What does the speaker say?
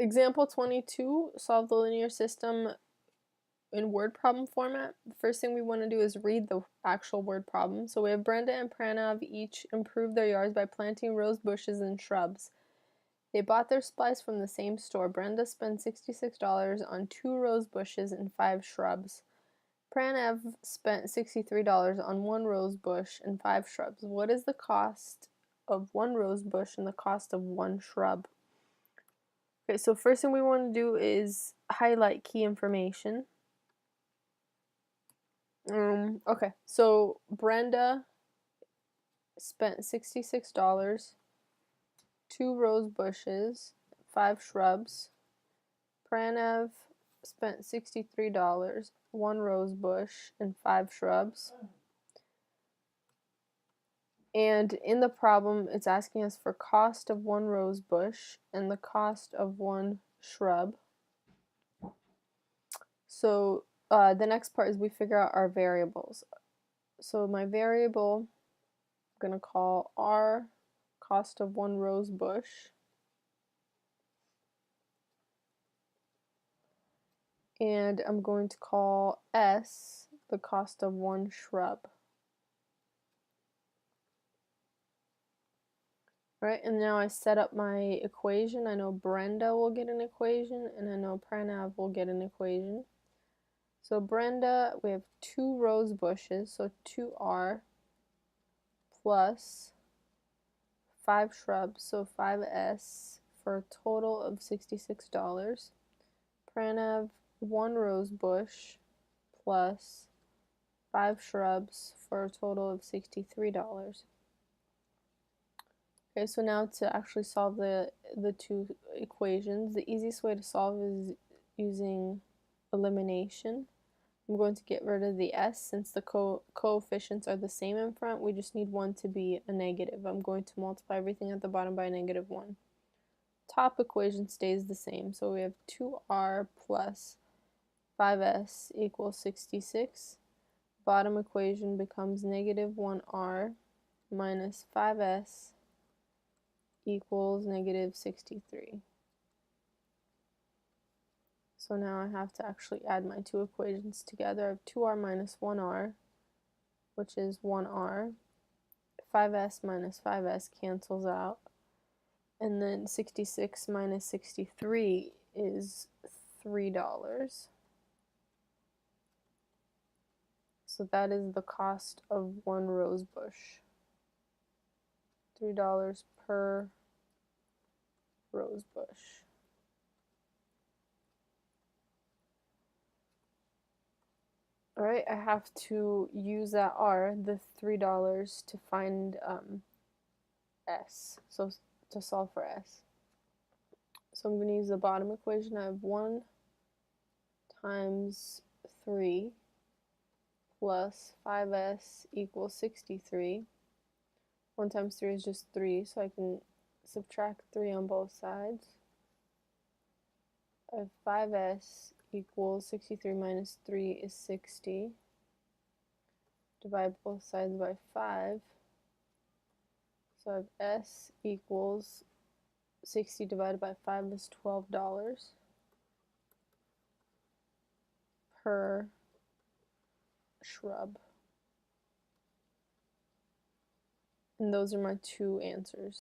Example 22, solve the linear system in word problem format. The first thing we want to do is read the actual word problem. So we have Brenda and Pranav each improved their yards by planting rose bushes and shrubs. They bought their supplies from the same store. Brenda spent $66 on 2 rose bushes and 5 shrubs. Pranav spent $63 on 1 rose bush and 5 shrubs. What is the cost of 1 rose bush and the cost of 1 shrub? Okay, so first thing we want to do is highlight key information. Okay, so Brenda spent $66, 2 rose bushes, 5 shrubs. Pranav spent $63, 1 rose bush, and 5 shrubs. And in the problem, it's asking us for cost of 1 rose bush and the cost of 1 shrub. So the next part is we figure out our variables. So my variable, I'm going to call R, cost of 1 rose bush. And I'm going to call S, the cost of 1 shrub. Right, and now I set up my equation. I know Brenda will get an equation, and I know Pranav will get an equation. So Brenda, we have 2 rose bushes, so 2R plus 5 shrubs, so 5S, for a total of $66. Pranav, 1 rose bush plus 5 shrubs for a total of $63. Okay, so now to actually solve the 2 equations, the easiest way to solve is using elimination. I'm going to get rid of the s since the coefficients are the same in front. We just need one to be a negative. I'm going to multiply everything at the bottom by -1. Top equation stays the same, so we have 2r plus 5s equals 66. Bottom equation becomes -1r minus 5s equals -63. So now I have to actually add my 2 equations together. I have 2r minus 1r, which is 1r. 5s minus 5s cancels out. And then 66 minus 63 is $3. So that is the cost of 1 rose bush. $3 per rose bush. Alright, I have to use that R, the $3, to find S, so to solve for S. So I'm going to use the bottom equation. I have 1 times 3 plus 5s equals 63. 1 times 3 is just 3, so I can subtract 3 on both sides. I have 5s equals 63 minus 3 is 60. Divide both sides by 5. So I have s equals 60 divided by 5 is $12 per shrub. And those are my 2 answers.